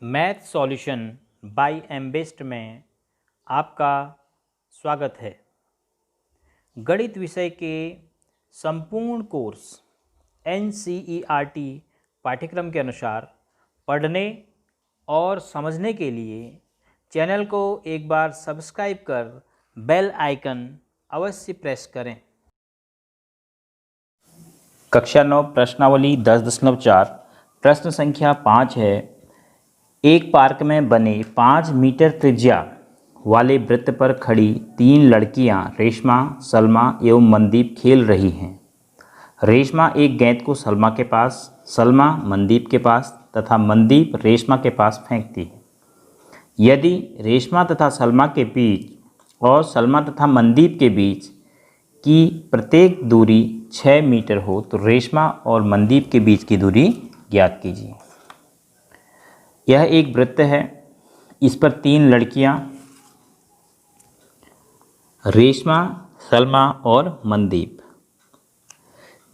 Math solution bye एमबेस्ट में आपका स्वागत है। गणित विषय के संपूर्ण कोर्स NCERT पाठ्यक्रम के अनुसार पढ़ने और समझने के लिए चैनल को एक बार सब्सक्राइब कर बेल आइकन अवश्य प्रेस करें। कक्षा 9 प्रश्नावली 10.4 प्रश्न संख्या 5 है। एक पार्क में बने 5 मीटर त्रिज्या वाले वृत्त पर खड़ी 3 लड़कियां रेशमा, सलमा एवं मनदीप खेल रही हैं। रेशमा एक गेंद को सलमा के पास, सलमा मनदीप के पास तथा मनदीप रेशमा के पास फेंकती है। यदि रेशमा तथा सलमा के बीच और सलमा तथा मनदीप के बीच की प्रत्येक दूरी 6 मीटर हो तो रेशमा और मनदीप के बीच की दूरी ज्ञात कीजिए। यह एक वृत्त है, इस पर 3 लड़कियां रेशमा, सलमा और मनदीप।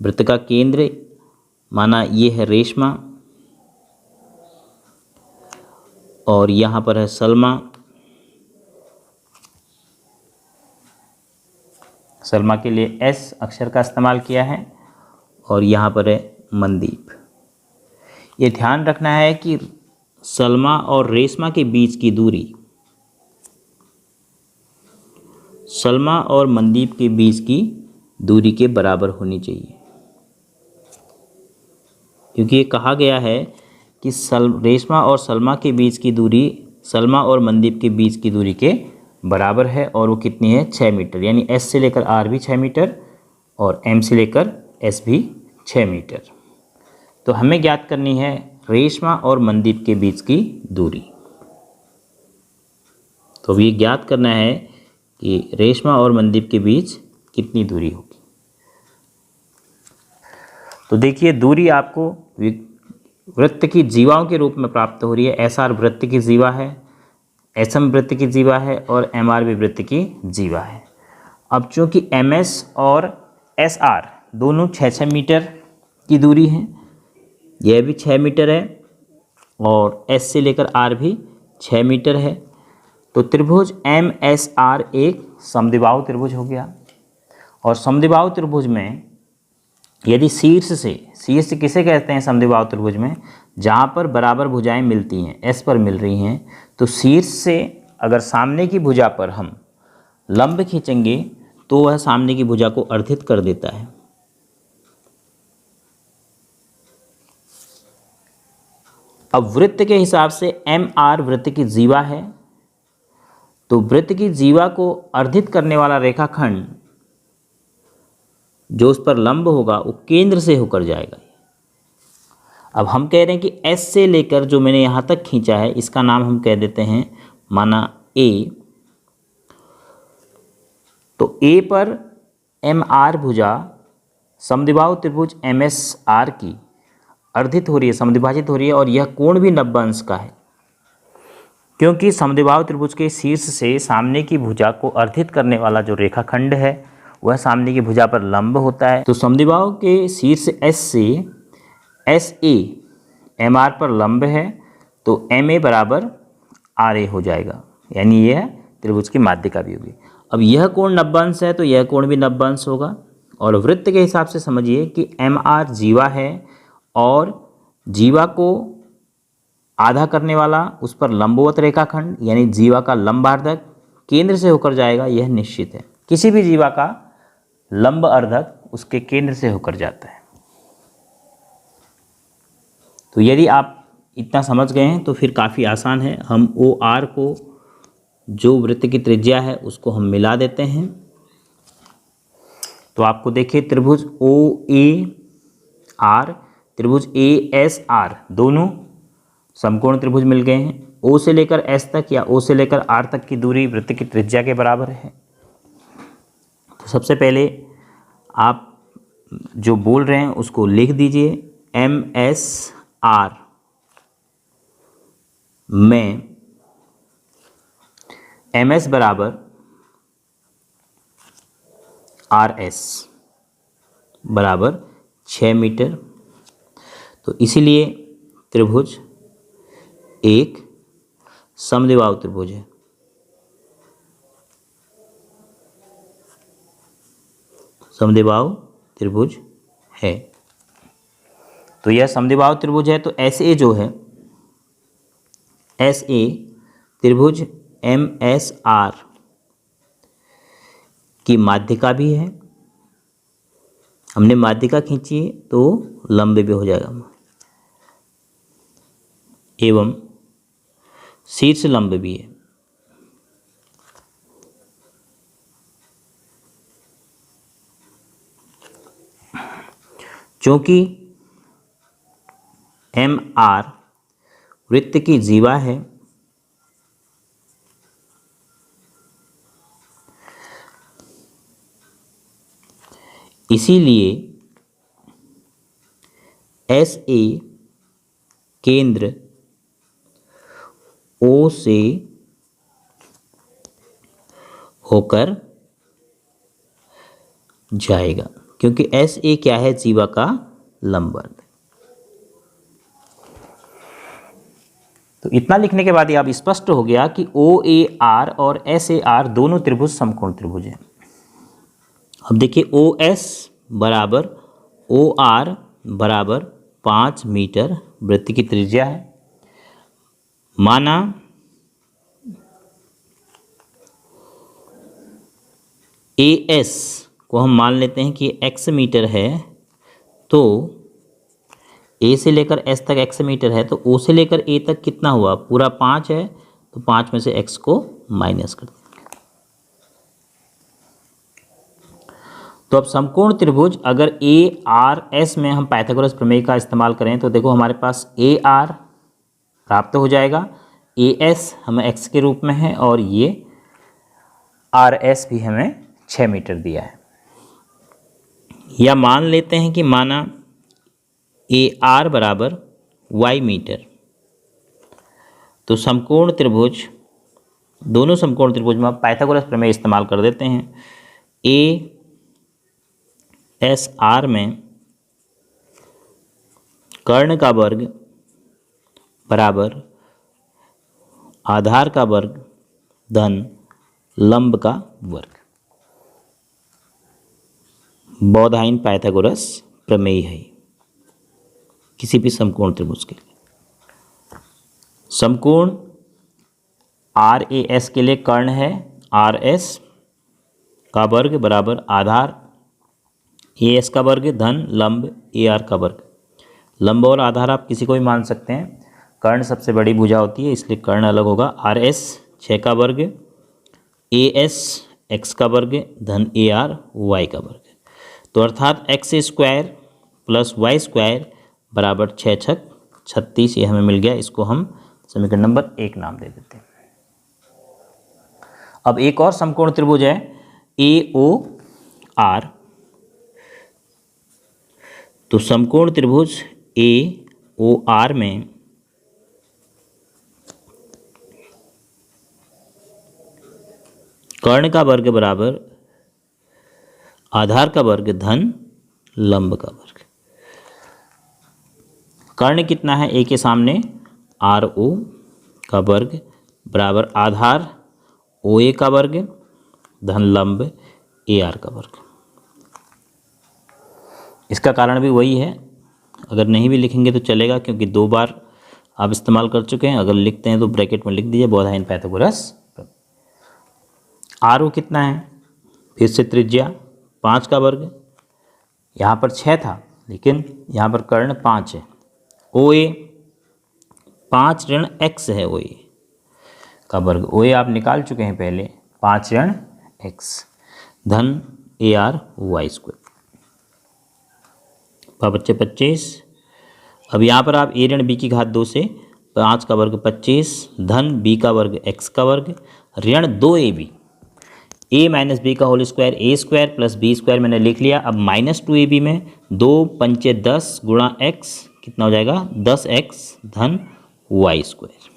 वृत्त का केंद्र माना ये है रेशमा और यहाँ पर है सलमा। सलमा के लिए S अक्षर का इस्तेमाल किया है और यहाँ पर है मनदीप। ये ध्यान रखना है कि सलमा और रेशमा के बीच की दूरी सलमा और मनदीप के बीच की दूरी के बराबर होनी चाहिए, क्योंकि ये कहा गया है कि रेशमा और सलमा के बीच की दूरी सलमा और मनदीप के बीच की दूरी के बराबर है और वो कितनी है 6 मीटर। यानी S से लेकर R भी 6 मीटर और M से लेकर S भी 6 मीटर। तो हमें ज्ञात करनी है रेशमा और मनदीप के बीच की दूरी। तो अब ये ज्ञात करना है कि रेशमा और मनदीप के बीच कितनी दूरी होगी। तो देखिए, दूरी आपको वृत्त की जीवाओं के रूप में प्राप्त हो रही है। SR वृत्त की जीवा है, SM वृत्त की जीवा है और MR भी वृत्त की जीवा है। अब चूंकि MS और SR दोनों 6-6 मीटर की दूरी है, यह भी 6 मीटर है और S से लेकर R भी 6 मीटर है, तो त्रिभुज MSR एक समद्विबाहु त्रिभुज हो गया। और समद्विबाहु त्रिभुज में यदि शीर्ष किसे कहते हैं समद्विबाहु त्रिभुज में, जहाँ पर बराबर भुजाएं मिलती हैं, S पर मिल रही हैं, तो शीर्ष से अगर सामने की भुजा पर हम लंब खींचेंगे तो वह सामने की भुजा को अर्धित कर देता है। अब वृत्त के हिसाब से MR वृत्त की जीवा है, तो वृत्त की जीवा को अर्धित करने वाला रेखाखंड जो उस पर लंब होगा वो केंद्र से होकर जाएगा। अब हम कह रहे हैं कि S से लेकर जो मैंने यहाँ तक खींचा है इसका नाम हम कह देते हैं माना A। तो A पर MR भुजा समद्विबाहु त्रिभुज MSR की अर्धित हो रही है, समद्विभाजित हो रही है और यह कोण भी 90 अंश का है, क्योंकि समद्विबाहु त्रिभुज के शीर्ष से सामने की भुजा को अर्धित करने वाला जो रेखाखंड है वह सामने की भुजा पर लंब होता है। तो समद्विबाहु के शीर्ष S से SA MR पर लंब है तो MA बराबर RA हो जाएगा, यानी यह त्रिभुज की माध्यिका भी होगी। अब यह कोण 90 अंश है तो यह कोण भी 90 अंश होगा। और वृत्त के हिसाब से समझिए कि MR जीवा है और जीवा को आधा करने वाला उस पर लंबवत रेखाखंड यानी जीवा का लंबार्धक केंद्र से होकर जाएगा, यह निश्चित है। किसी भी जीवा का लंब अर्धक उसके केंद्र से होकर जाता है। तो यदि आप इतना समझ गए हैं तो फिर काफ़ी आसान है। हम OR को जो वृत्त की त्रिज्या है उसको हम मिला देते हैं। तो आपको देखिए त्रिभुज OAR त्रिभुज ASR दोनों समकोण त्रिभुज मिल गए हैं। O से लेकर S तक या O से लेकर R तक की दूरी वृत्त की त्रिज्या के बराबर है। तो सबसे पहले आप जो बोल रहे हैं उसको लिख दीजिए। MSR में MS बराबर RS बराबर 6 मीटर। तो इसीलिए त्रिभुज एक समद्विबाहु त्रिभुज है। समद्विबाहु त्रिभुज है। तो यह समद्विबाहु त्रिभुज है। तो एस ए जो है, एस ए त्रिभुज एम एस आर की माध्यिका भी है। हमने माध्यिका खींची है तो लंब भी हो जाएगा एवं शीर्ष लंब भी है। चूंकि एम आर वृत्त की जीवा है, इसीलिए एस ए केंद्र ओ से होकर जाएगा, क्योंकि एस ए क्या है, जीवा का लंबवर्त। तो इतना लिखने के बाद ये अब स्पष्ट हो गया कि ओ ए आर और एस ए आर दोनों त्रिभुज समकोण त्रिभुज हैं। अब देखिए ओ एस बराबर ओ आर बराबर 5 मीटर वृत्त की त्रिज्या है। माना ए एस को हम मान लेते हैं कि एक्स मीटर है, तो ए से लेकर एस तक एक्स मीटर है, तो ओ से लेकर ए तक कितना हुआ, पूरा 5 है, तो 5 में से एक्स को माइनस कर देंगे। तो अब समकोण त्रिभुज अगर ए आर एस में हम पाइथागोरस प्रमेय का इस्तेमाल करें तो देखो हमारे पास ए आर प्राप्त हो जाएगा, ए एस हमें एक्स के रूप में है और ये आर एस भी हमें 6 मीटर दिया है। या मान लेते हैं कि माना ए आर बराबर वाई मीटर, तो समकोण त्रिभुज, दोनों समकोण त्रिभुज में पाइथागोरस प्रमेय इस्तेमाल कर देते हैं। ए एस आर में कर्ण का वर्ग बराबर आधार का वर्ग धन लंब का वर्ग, बौधायन पाइथागोरस प्रमेय है किसी भी समकोण त्रिभुज के लिए। समकोण आर ए एस के लिए कर्ण है आर एस का वर्ग बराबर आधार ए एस का वर्ग धन लंब ए आर का वर्ग। लंब और आधार आप किसी को भी मान सकते हैं, कर्ण सबसे बड़ी भुजा होती है इसलिए कर्ण अलग होगा। आर एस 6 का वर्ग, ए एस एक्स का वर्ग धन ए आर वाई का वर्ग। तो अर्थात X square plus Y square बराबर 6 छक 36, ये हमें मिल गया। इसको हम समीकरण नंबर 1 नाम दे देते हैं। अब एक और समकोण त्रिभुज है ए ओ आर। तो समकोण त्रिभुज ए ओ आर में कर्ण का वर्ग बराबर आधार का वर्ग धन लंब का वर्ग। कर्ण कितना है, ए के सामने आर ओ का वर्ग बराबर आधार ओ ए का वर्ग धन लंब ए आर का वर्ग। इसका कारण भी वही है, अगर नहीं भी लिखेंगे तो चलेगा क्योंकि 2 बार आप इस्तेमाल कर चुके हैं। अगर लिखते हैं तो ब्रैकेट में लिख दीजिए बौधायन पाइथागोरस। आर ओ कितना है, फिर से त्रिज्या 5 का वर्ग, यहाँ पर 6 था लेकिन यहाँ पर कर्ण 5 है। ओ ए 5 ऋण एक्स है, ओ ए का वर्ग, ओ ए आप निकाल चुके हैं पहले, 5 ऋण एक्स धन ए आर वाई स्क्वायर बच्चे 25। अब यहाँ पर आप ए ऋण बी की घात 2 से 5 का वर्ग 25 धन बी का वर्ग एक्स का वर्ग ऋण 2 A B, A minus B का whole square A square plus B square मैंने लिख लिया। अब माइनस 2 ए बी में 2 पंचे 10 गुणा एक्स कितना हो जाएगा 10 एक्स धन वाई स्क्वायर।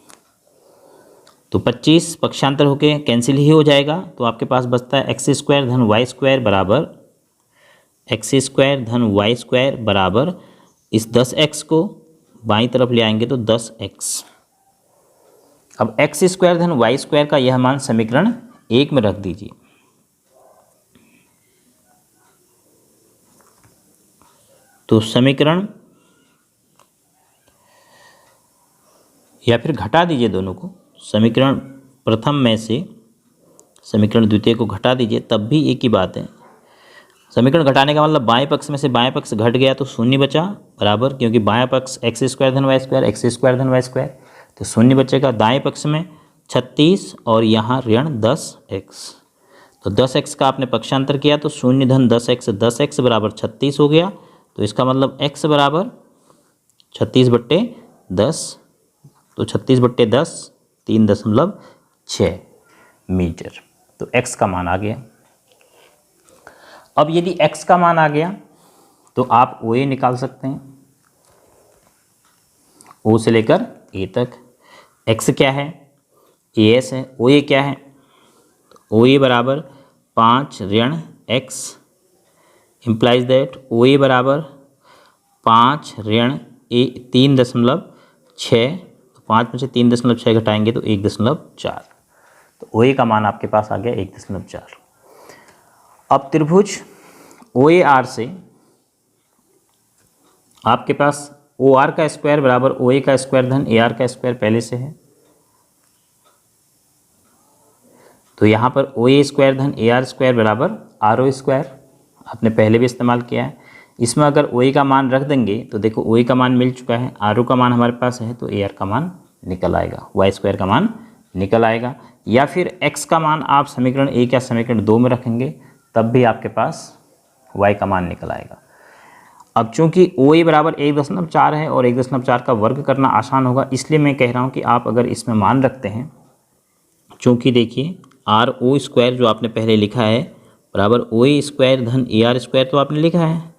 तो 25 पक्षांतर होके कैंसिल ही हो जाएगा, तो आपके पास बचता है एक्स स्क्वायर धन वाई स्क्वायर बराबर एक्स स्क्वायर धन वाई स्क्वायर बराबर इस 10x को बाईं तरफ ले आएंगे तो 10x अब एक्स स्क्वायर धन वाई स्क्वायर का यह मान समीकरण 1 में रख दीजिए। तो समीकरण या फिर घटा दीजिए दोनों को, समीकरण प्रथम में से समीकरण द्वितीय को घटा दीजिए, तब भी एक ही बात है। समीकरण घटाने का मतलब बाएं पक्ष में से बाएं पक्ष घट गया तो शून्य बचा, बराबर, क्योंकि बाएं पक्ष एक्स स्क्वायर धन वाई स्क्वायर, एक्स स्क्वायर धन वाई स्क्वायर, तो शून्य बचेगा। दाएं पक्ष में 36 और यहाँ ऋण 10x, तो 10x का आपने पक्षांतर किया तो शून्य धन 10x, 10x बराबर 36 हो गया। तो इसका मतलब x बराबर 36/10, तो 36/10 3.6 मीटर, तो x का मान आ गया। अब यदि x का मान आ गया तो आप OA निकाल सकते हैं, O से लेकर A तक। x क्या है, AS है, OA क्या है, तो OA बराबर 5 ऋण x इम्प्लाइज दैट OA बराबर 5 ऋण 3.6, तो 5 में से 3.6 घटाएंगे तो 1.4, तो OA का मान आपके पास आ गया 1.4। अब त्रिभुज OAR से आपके पास OR का स्क्वायर बराबर OA का स्क्वायर धन AR का स्क्वायर पहले से है, तो यहाँ पर OA स्क्वायर धन AR स्क्वायर बराबर RO स्क्वायर आपने पहले भी इस्तेमाल किया है। इसमें अगर OA का मान रख देंगे तो देखो OA का मान मिल चुका है, RO का मान हमारे पास है, तो AR का मान निकल आएगा, Y स्क्वायर का मान निकल आएगा। या फिर x का मान आप समीकरण 1 या समीकरण 2 में रखेंगे तब भी आपके पास y का मान निकल आएगा। अब चूंकि OA बराबर 1.4 है और 1.4 का वर्ग करना आसान होगा, इसलिए मैं कह रहा हूँ कि आप अगर इसमें मान रखते हैं, चूँकि देखिए RO स्क्वायर जो आपने पहले लिखा है बराबर OA स्क्वायर धन AR स्क्वायर तो आपने लिखा है।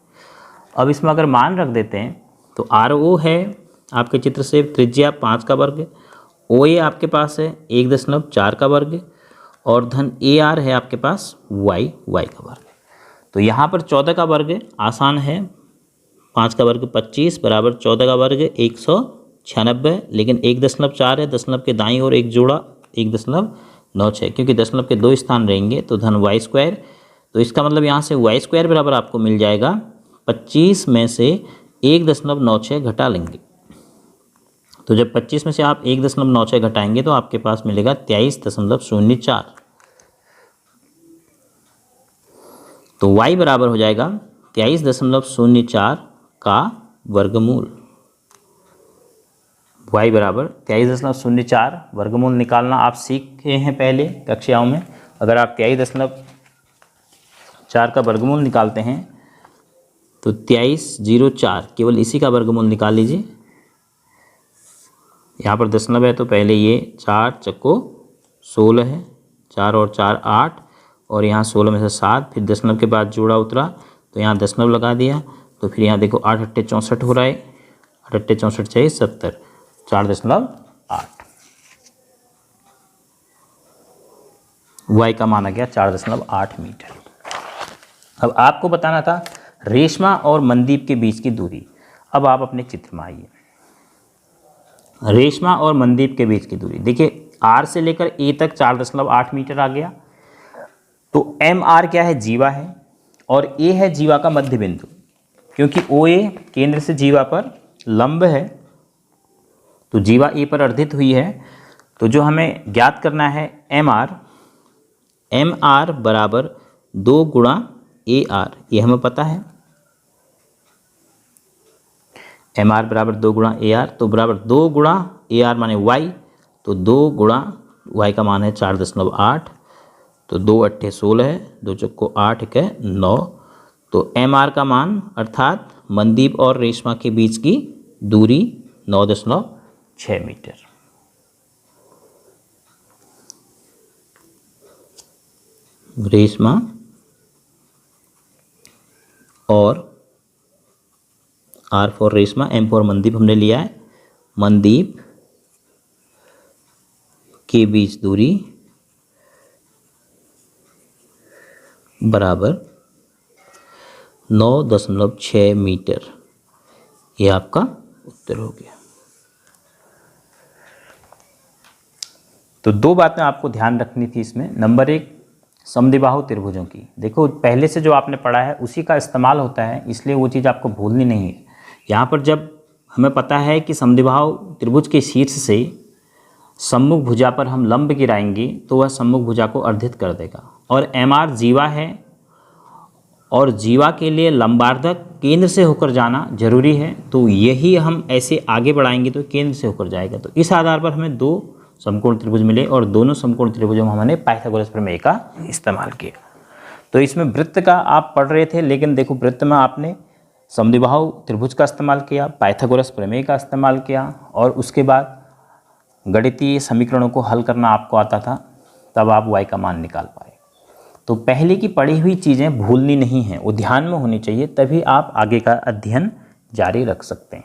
अब इसमें अगर मान रख देते हैं तो RO है आपके चित्र से त्रिज्या 5 का वर्ग, OA आपके पास है 1.4 का वर्ग, और धन AR है आपके पास y का वर्ग। तो यहाँ पर 14 का वर्ग आसान है, 5 का वर्ग 25 बराबर 14 का वर्ग 196, लेकिन 1.4 है, दशमलव के दाईं ओर एक जोड़ा 1.96, क्योंकि दशमलव के 2 स्थान रहेंगे तो धन y स्क्वायर, तो इसका मतलब यहाँ से y स्क्वायर बराबर आपको मिल जाएगा 25 में से 1.96 घटा लेंगे, तो जब 25 में से आप 1.96 घटाएंगे तो आपके पास मिलेगा 23.04, तो y बराबर हो जाएगा 23.04 का वर्गमूल। y बराबर 23.04 वर्गमूल निकालना आप सीखे हैं पहले कक्षाओं में। अगर आप 23.4 का वर्गमूल निकालते हैं तो 2304, केवल इसी का वर्गमूल निकाल लीजिए। यहाँ पर दशमलव है तो पहले ये 4 चक्को 16 है, 4 और 4 8, और यहाँ 16 में से 7, फिर दशमलव के बाद जोड़ा उतरा तो यहाँ दशमलव लगा दिया, तो फिर यहाँ देखो 8 8 64 हो रहा है, 8 8 64 6 70, 4.8, y का मान आ गया 4.8 मीटर। अब आपको बताना था रेशमा और मनदीप के बीच की दूरी। अब आप अपने चित्र में आइए, रेशमा और मनदीप के बीच की दूरी देखिए, R से लेकर A तक 4.8 मीटर आ गया। तो MR क्या है, जीवा है, और A है जीवा का मध्य बिंदु, क्योंकि OA केंद्र से जीवा पर लंब है, तो जीवा A पर अर्धित हुई है। तो जो हमें ज्ञात करना है MR बराबर 2 गुणा AR, ये हमें पता है, MR बराबर 2 गुणा AR, तो बराबर 2 गुणा AR माने y, तो 2 गुणा y का मान है 4.8, तो 2 8 16 है, 2 चक्को 8 1 9, तो MR का मान अर्थात मनदीप और रेशमा के बीच की दूरी 9.6 मीटर। रेशमा और R for Reshma, M for Mandeep हमने लिया है, मनदीप के बीच दूरी बराबर 9.6 मीटर, ये आपका उत्तर हो गया। तो दो बातें आपको ध्यान रखनी थी इसमें। नंबर एक, समद्विबाहु त्रिभुजों की, देखो पहले से जो आपने पढ़ा है उसी का इस्तेमाल होता है, इसलिए वो चीज़ आपको भूलनी नहीं है। यहाँ पर जब हमें पता है कि समद्विबाहु त्रिभुज के शीर्ष से सम्मुख भुजा पर हम लंब गिराएंगे तो वह सम्मुख भुजा को अर्धित कर देगा। और MR जीवा है और जीवा के लिए लंबार्धक केंद्र से होकर जाना जरूरी है, तो यही हम ऐसे आगे बढ़ाएंगे तो केंद्र से होकर जाएगा। तो इस आधार पर हमें दो समकोण त्रिभुज मिले और दोनों समकोण त्रिभुजों में हमने पाइथागोरस प्रमेय का इस्तेमाल किया। तो इसमें वृत्त का आप पढ़ रहे थे, लेकिन देखो वृत्त में आपने समद्विबाहु त्रिभुज का इस्तेमाल किया, पाइथागोरस प्रमेय का इस्तेमाल किया और उसके बाद गणितीय समीकरणों को हल करना आपको आता था, तब आप y का मान निकाल पाए। तो पहले की पढ़ी हुई चीज़ें भूलनी नहीं हैं, वो ध्यान में होनी चाहिए, तभी आप आगे का अध्ययन जारी रख सकते हैं।